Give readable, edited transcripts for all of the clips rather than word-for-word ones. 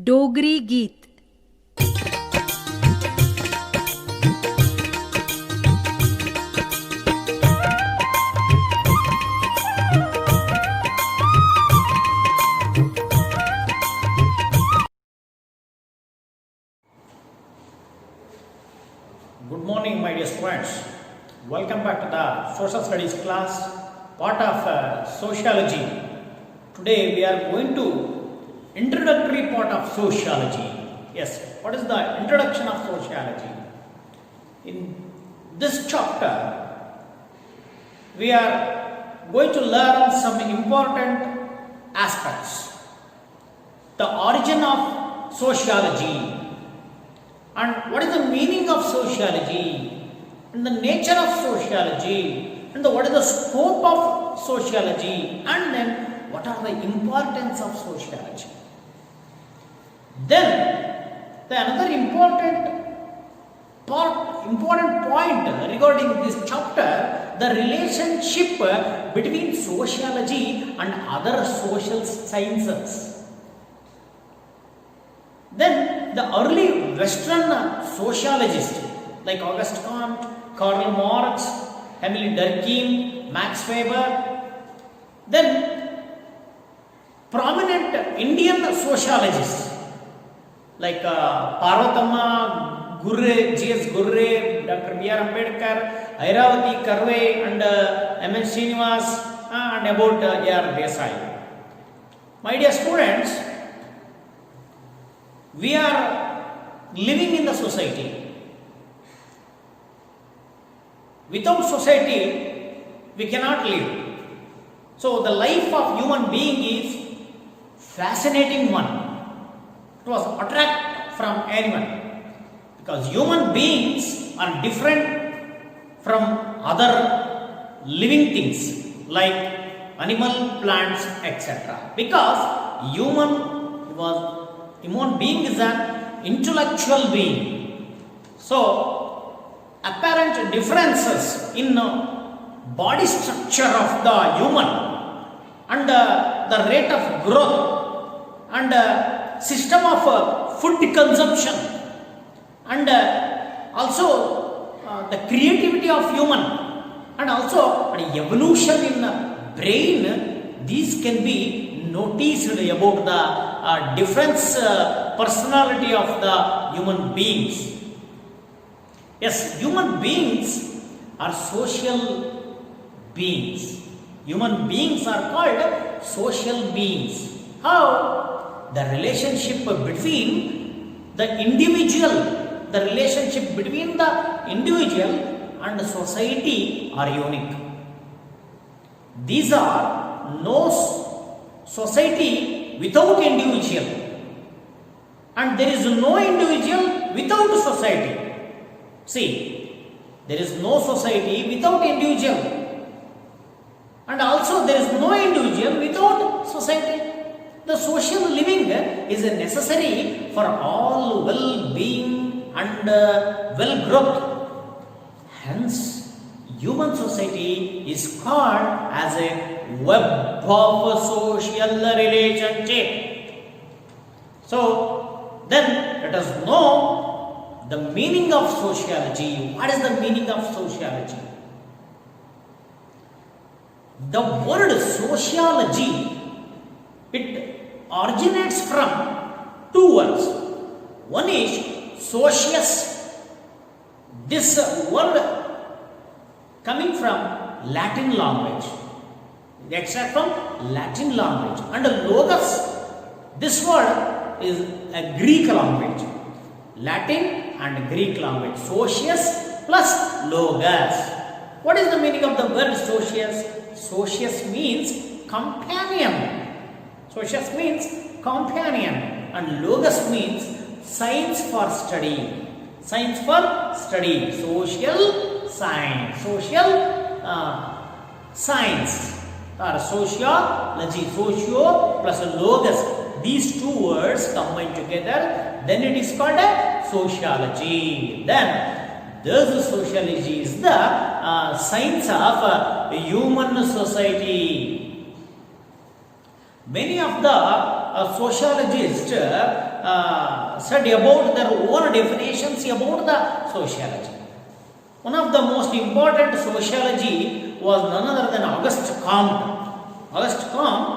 डोगरी गीत। Good morning, my dear students. Welcome back to the social studies class, part of sociology. Today we are going to introductory part of sociology. Yes, what is the introduction of sociology? In this chapter, we are going to learn some important aspects. The origin of sociology, and what is the meaning of sociology, and the nature of sociology, and what is the scope of sociology, and then what are the importance of sociology. Then another important point regarding this chapter, the relationship between sociology and other social sciences. Then the early Western sociologists like Auguste Comte, Karl Marx, Emile Durkheim, Max Weber. Then prominent Indian sociologists like Parvatama Gurre, G.S. Gurre, Dr. B.R. Ambedkar, Airavati Karve, and M.N. Srinivas, and about A.R. Desai. My dear students, we are living in the society. Without society, we cannot live. So the life of human being is fascinating one. It was attract from anyone, because human beings are different from other living things like animal, plants, etc. Because human being is an intellectual being. So apparent differences in body structure of the human, and the rate of growth, and system of food consumption, and also the creativity of human, and also the evolution in the brain, these can be noticed about the different personality of the human beings. Yes, human beings are social beings. Human beings are called social beings. How? The relationship between the individual and society are unique. These are no society without individual, and there is no individual without society. See, there is no society without individual, and also there is no individual without society. The social living is necessary for all well-being and well-growth. Hence, human society is called as a web of social relationship. So, then let us know the meaning of sociology. What is the meaning of sociology? The word sociology, it originates from two words. One is socius. This word coming from Latin language. Extract from Latin language. And logos, this word is a Greek language. Latin and Greek language. Socius plus logos. What is the meaning of the word socius? Socius means companion. Socius means companion, and logos means science for study. Science for study. Social science. Social science or sociology. Socio plus logos. These two words combined together, then it is called a sociology. Then this sociology is the science of human society. Many of the sociologists said about their own definitions about the sociology. One of the most important sociology was none other than Auguste Comte. Auguste Comte,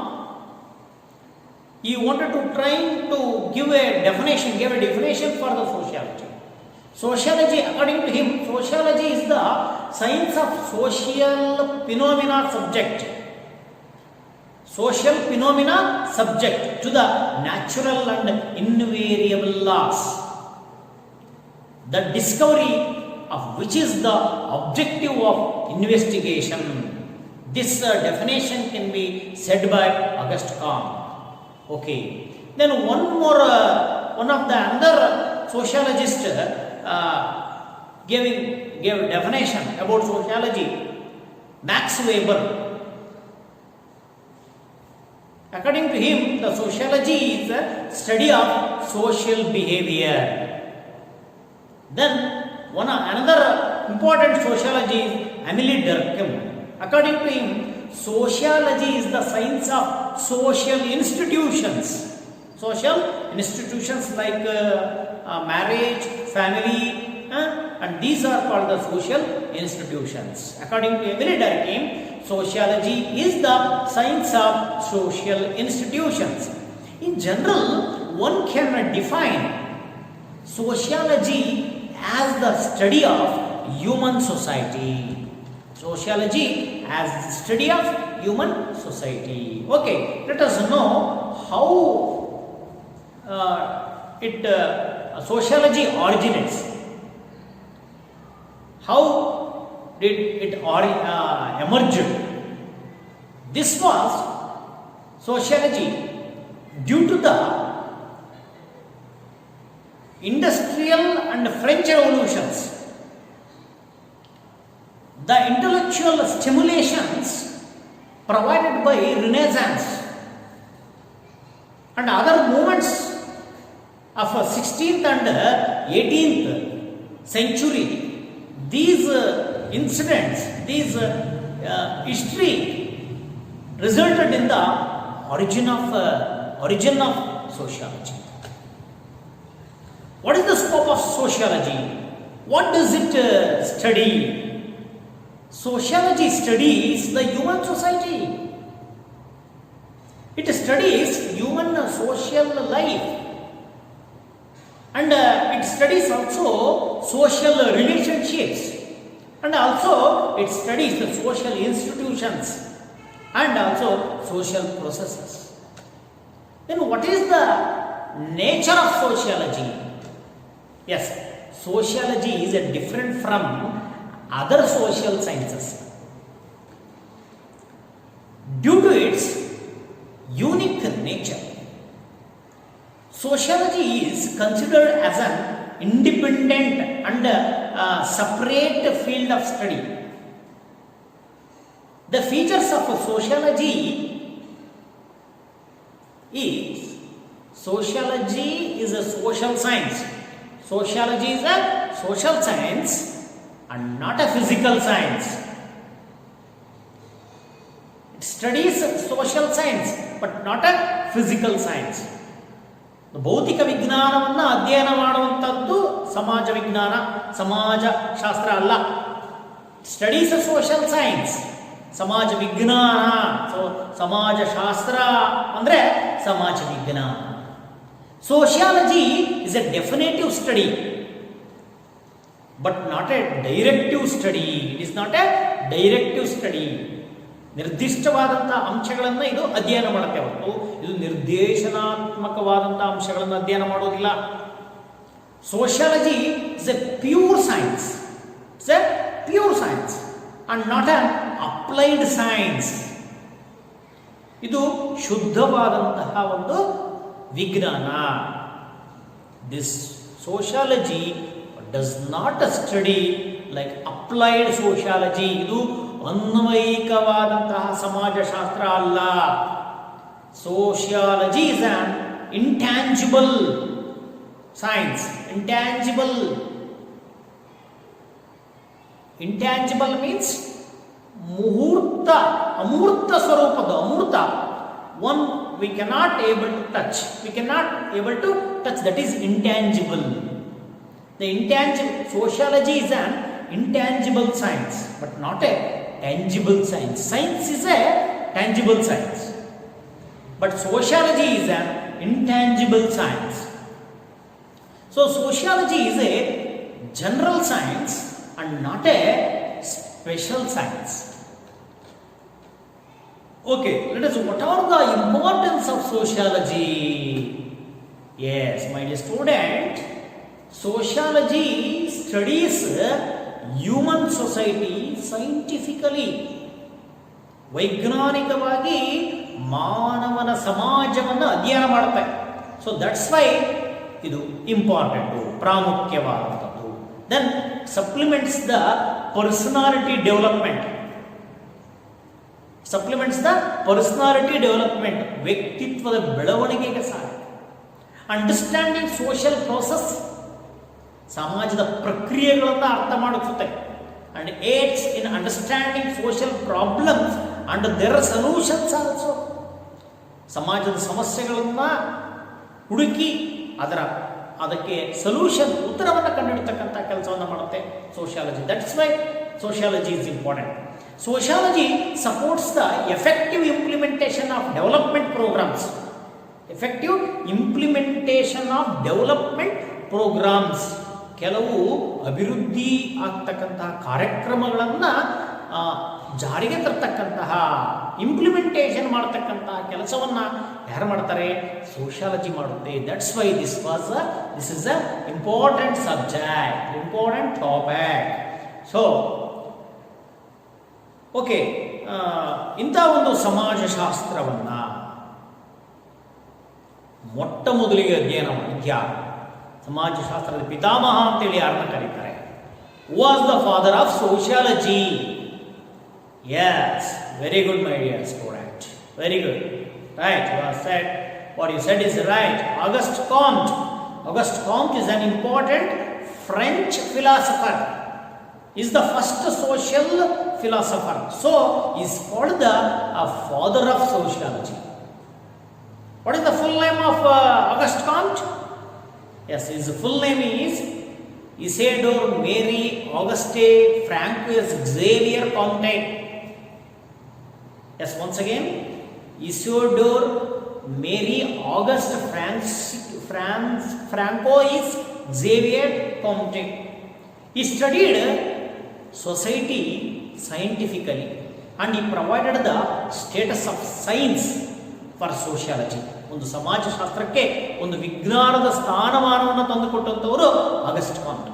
he wanted to try to give a definition for the sociology. Sociology, according to him, sociology is the science of social phenomena subject. Social phenomena subject to the natural and invariable laws. The discovery of which is the objective of investigation. This definition can be said by Auguste Comte. Okay. Then one of the other sociologists gave definition about sociology, Max Weber. According to him, the sociology is a study of social behavior. Then another important sociology is Emile Durkheim. According to him, sociology is the science of social institutions. Social institutions like marriage, family, and these are called the social institutions. According to Emile Durkheim, sociology is the science of social institutions. In general, one can define sociology as the study of human society. Sociology as the study of human society. Okay, let us know how sociology originates. How did it emerge? This was sociology due to the industrial and French revolutions. The intellectual stimulations provided by Renaissance and other movements of 16th and 18th century, these incidents, these history resulted in the origin of sociology. What is the scope of sociology? What does it study? Sociology studies the human society. It studies human social life. And it studies also social relationships. And also it studies the social institutions and also social processes. Then what is the nature of sociology? Yes, sociology is different from other social sciences due to its unique nature. Sociology is considered as an independent and separate field of study. The features of sociology is sociology is a social science. Sociology is a social science and not a physical science. It studies social science but not a physical science. ಭೌತಿಕ ವಿಜ್ಞಾನವನ್ನು ಅಧ್ಯಯನ ಮಾಡುವಂಥದ್ದು ಸಮಾಜ ವಿಜ್ಞಾನ, ಸಮಾಜ ಶಾಸ್ತ್ರ ಅಲ್ಲ. Studies social science, ಸಮಾಜ ವಿಜ್ಞಾನ. ಸಮಾಜ ಶಾಸ್ತ್ರ ಅಂದರೆ ಸಮಾಜ ವಿಜ್ಞಾನ. Sociology is a definitive study but not a directive study. It is not a directive study. ನಿರ್ದಿಷ್ಟವಾದಂಥ ಅಂಶಗಳನ್ನು ಇದು ಅಧ್ಯಯನ ಮಾಡುತ್ತೆ ಹೊರತು ಇದು ನಿರ್ದೇಶನಾತ್ಮಕವಾದಂಥ ಅಂಶಗಳನ್ನು ಅಧ್ಯಯನ ಮಾಡೋದಿಲ್ಲ. Sociology is A pure science. It's A pure science and not an applied science. ಇದು ಶುದ್ಧವಾದಂತಹ ಒಂದು ವಿಜ್ಞಾನ. This sociology does not study like applied sociology. ಇದು ಅನ್ವಯಿಕವಾದಂತಹ ಸಮಾಜಶಾಸ್ತ್ರ ಅಲ್ಲ. Sociology is on intangible science. Intangible means ಮುಹೂರ್ತ, ಅಮೂರ್ತ ಸ್ವರೂಪದ, ಅಮೂರ್ತ. we cannot able to touch. We cannot able to touch. That is intangible. The intangible sociology is an intangible science, but not a tangible science. Science is a tangible science, but sociology is an intangible science. So sociology is a general science and not a special science. Okay, let us, what are the importance of sociology? Yes, my dear student, sociology studies human society scientifically. ವೈಜ್ಞಾನಿಕವಾಗಿ ಮಾನವನ ಸಮಾಜವನ್ನು ಅಧ್ಯಯನ ಮಾಡುತ್ತೆ. So that's why ಇದು important, ಪ್ರಾಮುಖ್ಯವಾದಂಥದ್ದು. Then supplements the personality development. Supplements the personality development, ವ್ಯಕ್ತಿತ್ವದ ಬೆಳವಣಿಗೆಗೆ ಸಹಾಯ. ಅಂಡರ್ಸ್ಟ್ಯಾಂಡಿಂಗ್ ಸೋಷಿಯಲ್ ಪ್ರೋಸೆಸ್, ಸಮಾಜದ ಪ್ರಕ್ರಿಯೆಗಳನ್ನು ಅರ್ಥ ಮಾಡಿಸುತ್ತೆ. And aids in understanding social problems and their solutions also. ಸಮಾಜದ ಸಮಸ್ಯೆಗಳನ್ನು ಹುಡುಕಿ ಅದಕ್ಕೆ ಸೊಲ್ಯೂಷನ್, ಉತ್ತರವನ್ನು ಕಂಡುಹಿಡಿತಕ್ಕಂಥ ಕೆಲಸವನ್ನು ಮಾಡುತ್ತೆ sociology. That's why sociology is important. Sociology supports the effective implementation of development programs. Effective implementation of development programs. ಕೆಲವು ಅಭಿವೃದ್ಧಿ ಆಗ್ತಕ್ಕಂತಹ ಕಾರ್ಯಕ್ರಮಗಳನ್ನು ಜಾರಿಗೆ ತರ್ತಕ್ಕಂತಹ, ಇಂಪ್ಲಿಮೆಂಟೇಷನ್ ಮಾಡ್ತಕ್ಕಂತಹ ಕೆಲಸವನ್ನು ಯಾರು ಮಾಡ್ತಾರೆ? ಸೋಷಿಯಾಲಜಿ ಮಾಡುತ್ತೆ. That's why this is a important subject, important topic. So okay, ಇಂಥ ಒಂದು ಸಮಾಜಶಾಸ್ತ್ರವನ್ನು ಮೊಟ್ಟ ಮೊದಲಿಗೆ ಅಧ್ಯಯನ ಮಾಡಿದ್ಯ ಸಮಾಜಶಾಸ್ತ್ರದ ಪಿತಾಮಹ ಅಂತೇಳಿ ಯಾರನ್ನ ಕರೀತಾರೆ? Was the father of sociology. Yes, very good my dear student, very good. Right, you are said, what you said is right. Auguste Comte. Auguste Comte is an important French philosopher. Is the first social philosopher, so is called the father of sociology. What is the full name of Auguste Comte? Yes, his full name is Isidore Marie Auguste Francois Xavier Comte. Yes, once again, Isidore Marie Auguste Francois Xavier Comte. He studied society scientifically and he provided the status of science for sociology. ಒಂದು ಸಮಾಜಶಾಸ್ತ್ರಕ್ಕೆ ಒಂದು ವಿಜ್ಞಾನದ ಸ್ಥಾನಮಾನವನ್ನು ತಂದುಕೊಟ್ಟಂತವರು Auguste Comte.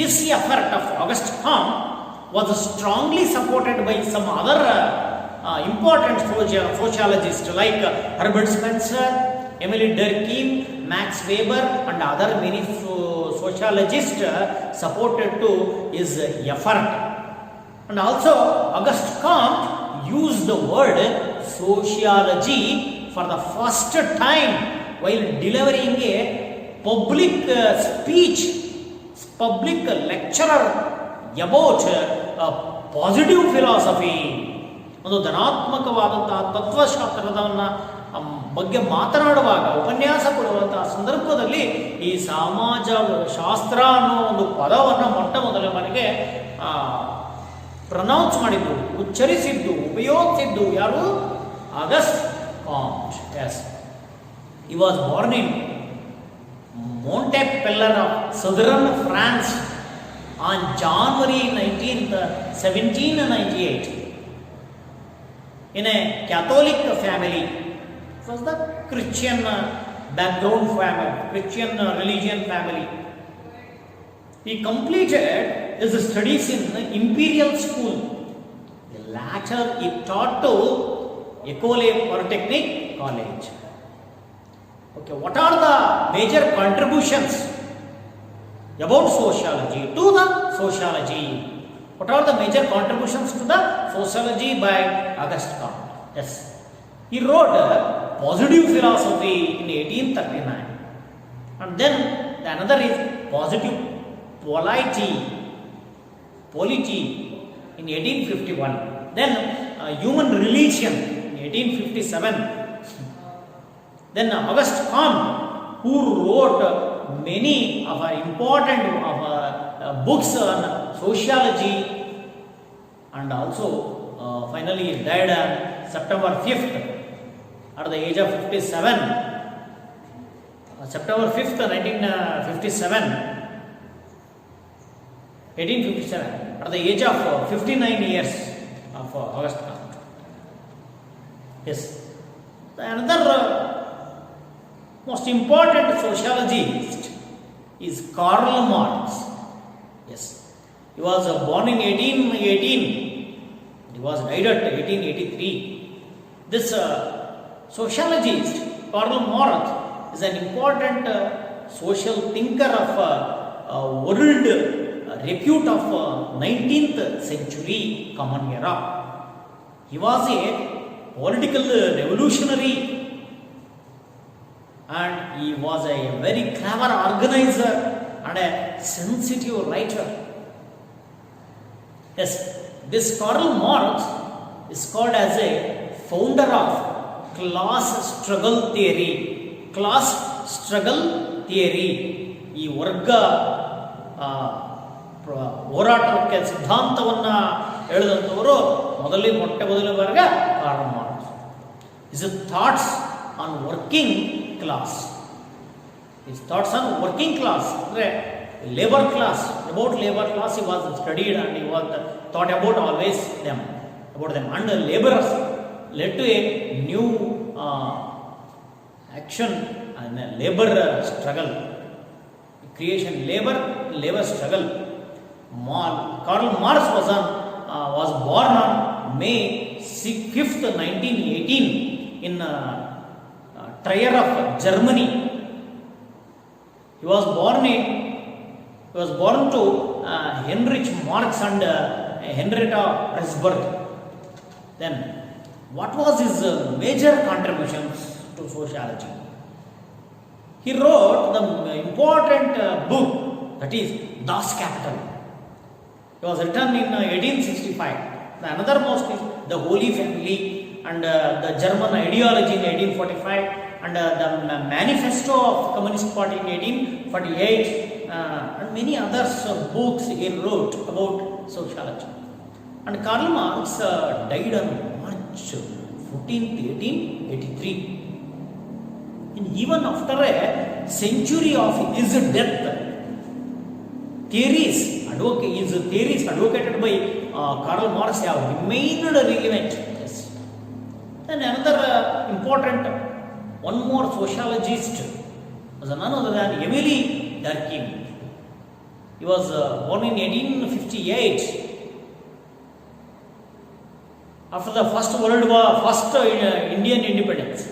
This effort of Auguste Comte was strongly supported by some other important sociologists like Herbert Spencer, Emily Durkheim, Max Weber and other many sociologists supported to his effort. And also Auguste Comte used the word sociology for the first time while delivering a public speech, public lecture about positive philosophy. ಒಂದು ಧನಾತ್ಮಕವಾದಂತಹ ತತ್ವಶಾಸ್ತ್ರದವನ್ನು ಬಗ್ಗೆ ಮಾತನಾಡುವಾಗ, ಉಪನ್ಯಾಸ ಕೊಡುವಂತಹ ಸಂದರ್ಭದಲ್ಲಿ ಈ ಸಮಾಜ ಶಾಸ್ತ್ರ ಅನ್ನೋ ಒಂದು ಪದವನ್ನು ಮೊಟ್ಟ ಮೊದಲ ಬಾರಿಗೆ ಪ್ರನೌನ್ಸ್ ಮಾಡಿದ್ದು, ಉಚ್ಚರಿಸಿದ್ದು, ಉಪಯೋಗಿಸಿದ್ದು ಯಾರು? Auguste Comte. Yes, he was born in Montpellier of southern France on January 19th, 1798 in a Catholic family. It was the Christian background family, Christian religion family. He completed his studies in Imperial School. Later he taught to École Polytechnique College. Okay, what are the major contributions about sociology to the sociology? What are the major contributions to the sociology by Auguste Comte? Yes, he wrote Positive Philosophy in 1839, and then the another is Positive Polity in 1851. Then Human Religion in 1857. Then Auguste Comte, who wrote many of our important books on sociology, and also finally died on September 5th at the age of 57. September 5th, 1857, at the age of 59 years of Auguste Comte. Yes. Another most important sociologist is Karl Marx. Yes. He was born in 1818. He was died at 1883. This sociologist, Karl Marx, is an important social thinker of world repute of 19th century common era. He was a political revolutionary, and he was a very clever organizer and a sensitive writer. Yes, this Karl Marx is called as a founder of class struggle theory. Class struggle theory. ಈ ವರ್ಗ ಹೋರಾಟಕ್ಕೆ ಸಿದ್ಧಾಂತವನ್ನು ಹೇಳಿದಂಥವರು ಮೊದಲ ವರ್ಗ Karl Marx. His thoughts on working class. His thoughts on working class, ಅಂದರೆ labor class, about labor class he was studied and he was thought about always about them, and laborers led to a new action and labor struggle, creation, labor struggle. Karl Marx was born on May 5th, 1918 in Trier of Germany. He was born to Heinrich Marx and Henrietta Presburg. Then, what was his major contributions to sociology? He wrote the important book, that is Das Kapital. It was written in 1865. Another most is The Holy Family, and the German ideology in 1845, and the Manifesto of the Communist Party in 1848, and many other books he wrote about sociology. And Karl Marx died on March 14th, 1883. And even after a century of his death, his theories advocated by Karl Marx have remained relevant. Yes. And another important, one more sociologist was none other than Emile Durkheim. He was born in 1858. After the First World War, Indian independence.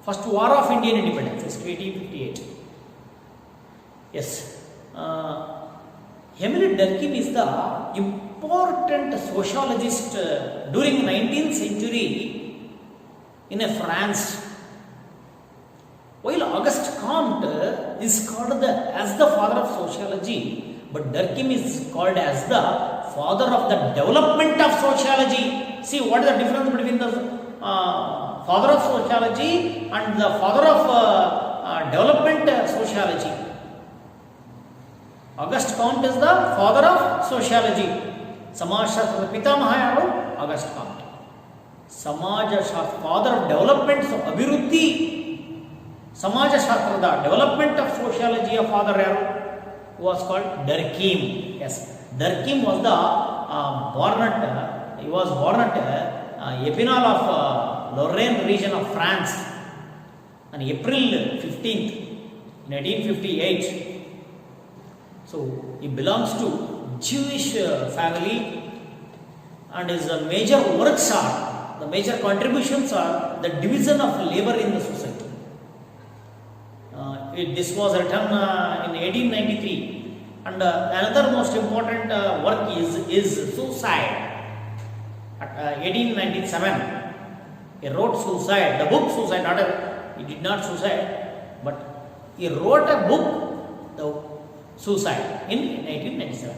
First War of Indian Independence is 1858. Yes. Emile Durkheim is the important sociologist during 19th century in France. While Auguste Comte is called as the father of sociology, but Durkheim is called as the father of the development of sociology. See, what is the difference between the father of sociology and the father of development sociology? Auguste Comte is the father of sociology. Samajashastra Pitamaha yaru? Auguste Comte. Samajashastra, father of development, so Abhiruddhi. Samajashastra, the development of sociology, a father yaru? Was called Durkheim. Yes, Durkheim was the he was born at Epinal of Lorraine region of France on April 15th, 1858. So he belongs to Jewish family, and his major works are, the major contributions are the division of labor in the society. This was written in 1893, and another most important work is Suicide. At 1897, he wrote Suicide, the book Suicide. He did not suicide, but he wrote a book, the Suicide, in 1897.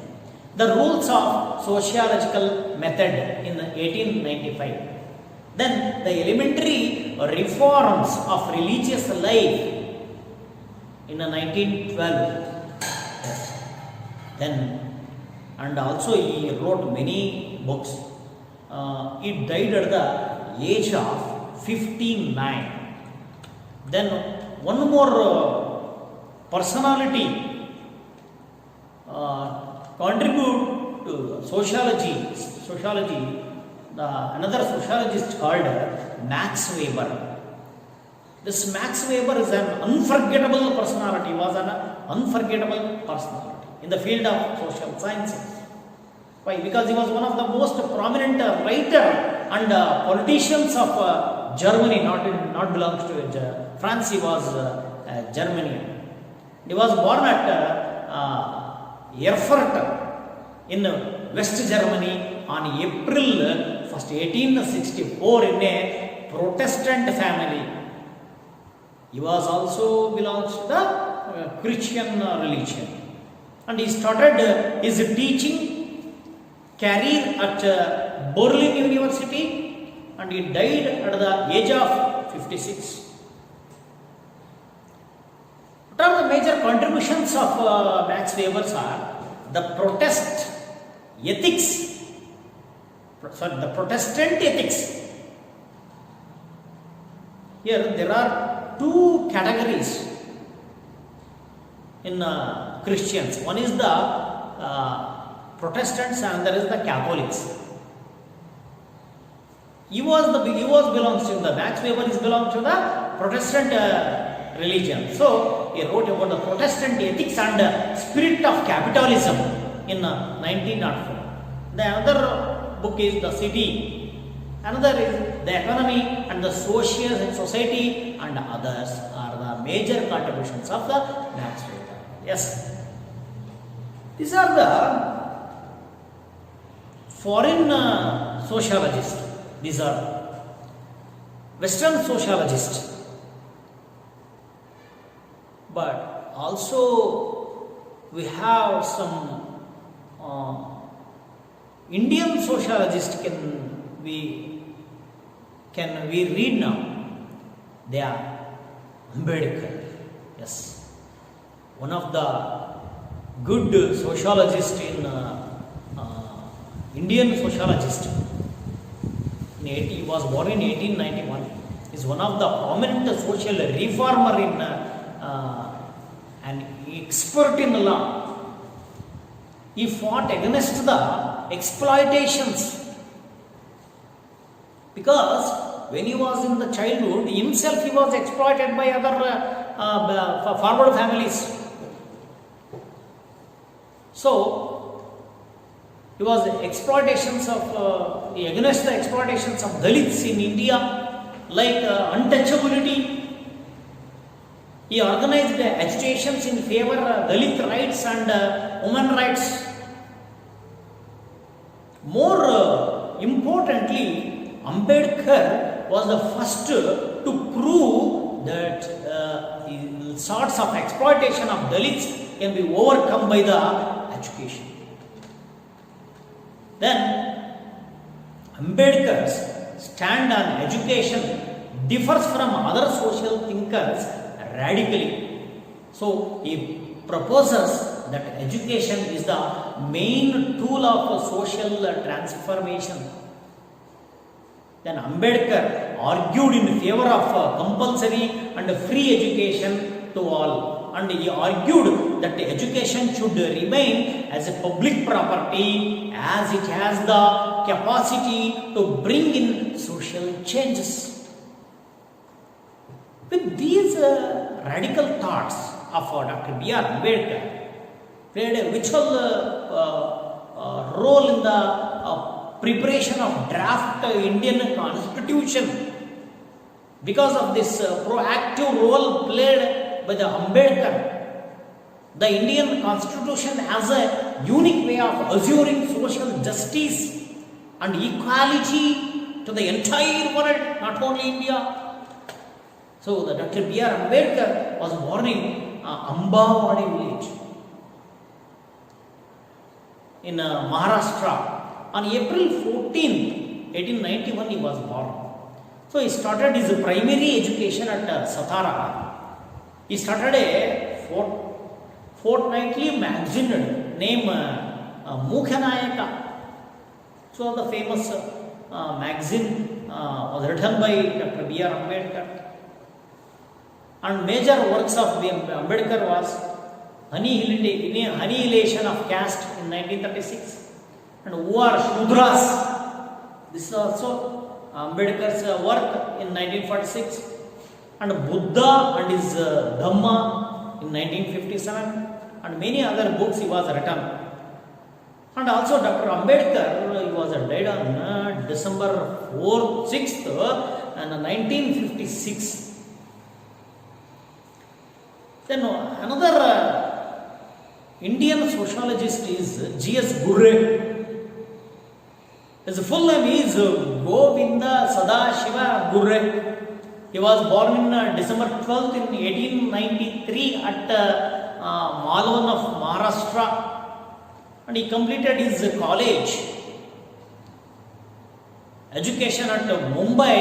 The Rules of Sociological Method in 1895. Then the elementary reforms of religious life in 1912. Yes. Then, and also he wrote many books. He died at the age of 59. Then one more personality contribute to sociology. Another sociologist called Max Weber. This Max Weber is an unforgettable personality, was an unforgettable personality in the field of social sciences. Why? Because he was one of the most prominent writer and politicians of Germany, not belongs to France. He was Germanian. He was born at Erfurt in West Germany on April 1st, 1864 in a Protestant family. He was also belongs to the Christian religion, and he started his teaching career at Berlin University, and he died at the age of 56. What are the major contributions of Max Weber are the Protestant ethics. Here there are two categories in Christians. One is the Protestants and there is the Catholics. Max Weber belongs to the Protestant religion. So he wrote about the Protestant ethics and spirit of capitalism in 1904. The another book is The City. Another is The Economy and the Society, and others are the major contributions of the Max Weber. Yes. These are the foreign sociologists. These are Western sociologists. But also we have some Indian sociologists can we read now. They are Ambedkar. Yes. One of the good sociologists in Indian sociologist. He was born in 1891. He is one of the prominent social reformer in an expert in law. He fought against the exploitations because when he was in the childhood, himself he was exploited by other forward families. So he was against the exploitations of Dalits in India, like untouchability. He organized agitations in favor of Dalit rights and women rights. More importantly, Ambedkar was the first to prove that sorts of exploitation of Dalits can be overcome by the education. Then, Ambedkar's stand on education differs from other social thinkers radically. So, he proposes that education is the main tool of social transformation. Then Ambedkar argued in favor of compulsory and free education to all, and he argued that education should remain as a public property as it has the capacity to bring in social changes. With these radical thoughts of Dr. B.R. Ambedkar played a vital role in the preparation of draft Indian Constitution. Because of this proactive role played by the Ambedkar, the Indian Constitution has a unique way of assuring social justice and equality to the entire world, not only India. So, the Dr. B.R. Ambedkar was born in Ambawadi village in Maharashtra. On April 14, 1891, he was born. So he started his primary education at Satara. He started a fortnightly magazine named Mukhanayaka. So the famous magazine was written by Dr. B.R. Ambedkar. And major works of Ambedkar was Annihilation of Caste in 1936 and Who Are Shudras. This is also Ambedkar's work in 1946, and Buddha and his Dhamma in 1957, and many other books he was written. And also Dr. Ambedkar, he was died on December 6th and 1956. Then another Indian sociologist is G.S. Gurre. His full name is Govinda Sadashiva Gurre. He was born in December 12th in 1893 at Malvan of Maharashtra, and he completed his college education at Mumbai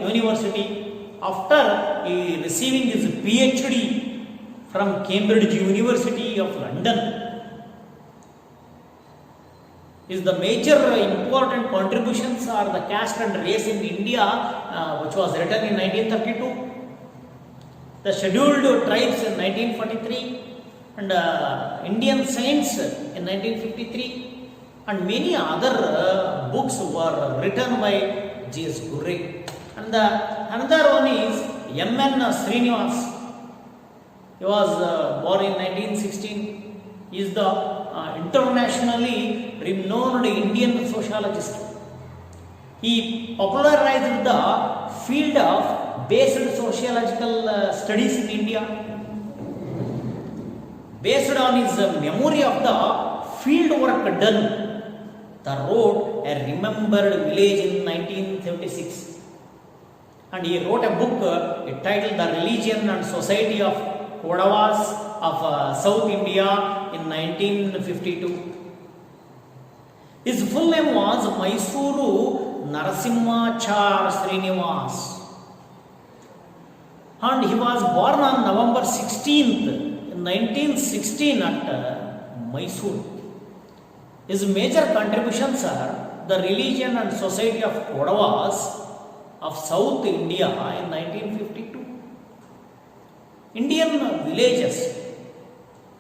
University after he receiving his PhD from Cambridge University of London. Is the major important contributions are the caste and race in India, which was written in 1932, the scheduled tribes in 1943, and Indian science in 1953, and many other books were written by G.S. Gurre. And another one is M.N. Srinivas. He was born in 1916. He is the internationally renowned Indian sociologist. He popularized the field of based sociological studies in India. Based on his memory of the field work done, he wrote A Remembered Village in 1976. And he wrote a book entitled The Religion and Society of Kodavas of South India in 1952. His full name was Mysuru Narasimhachar Srinivas, and he was born on November 16th, 1916 at Mysore. His major contributions are The Religion and Society of Kodavas of South India in 1952. Indian villages,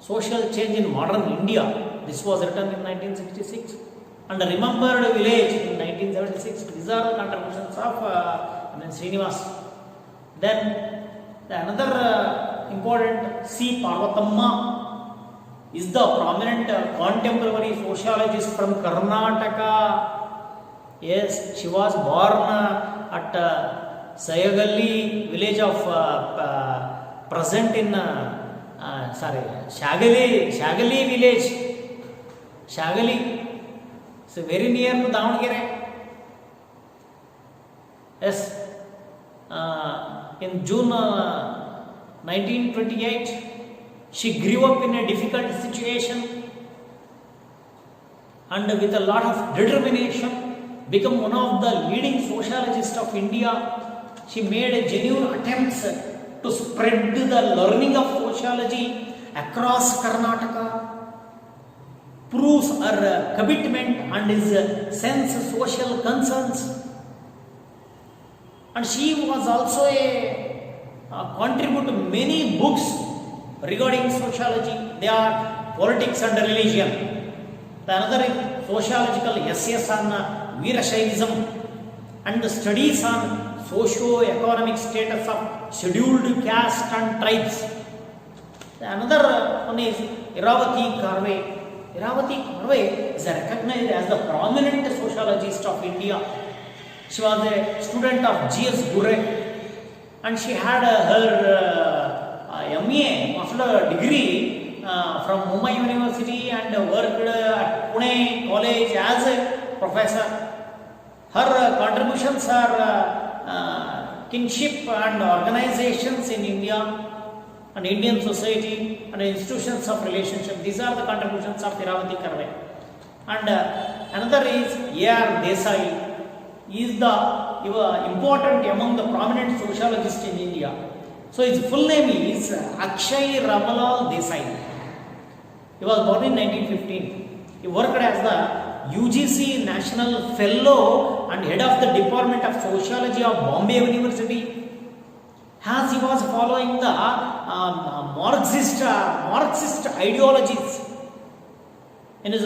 social change in modern India. This was written in 1966. And the Remembered Village in 1976. These are the contributions of Srinivas. Then another important C. Parvatamma is the prominent contemporary sociologist from Karnataka. Yes, she was born at Sayagalli village of present in Shagali village. Shagali, so very near to Davangere. Yes, in June 1928, she grew up in a difficult situation and with a lot of determination, become one of the leading sociologists of India. She made genuine attempts to spread the learning of sociology across Karnataka, proves her commitment and his sense of social concerns. And she was also a contributor to many books regarding sociology. They are Politics and Religion. The another is sociological essays on Veerashaivism and the studies on socio-economic status of scheduled caste and tribes. The another one is Iravati Karve. Iravati Karve is recognized as the prominent sociologist of India. She was a student of G.S. Gurre and she had her MA, master degree from Mumbai University and worked at Pune College as a professor. Her contributions are kinship and organizations in India and Indian society and institutions of relationship. These are the contributions of Iravati Karve. And another is A.R. Desai. He is he was important among the prominent sociologists in India. So his full name is Akshay Ramalal Desai. He was born in 1915. He worked as the UGC National Fellow and head of the Department of Sociology of Bombay University. As he was following the Marxist ideologies in his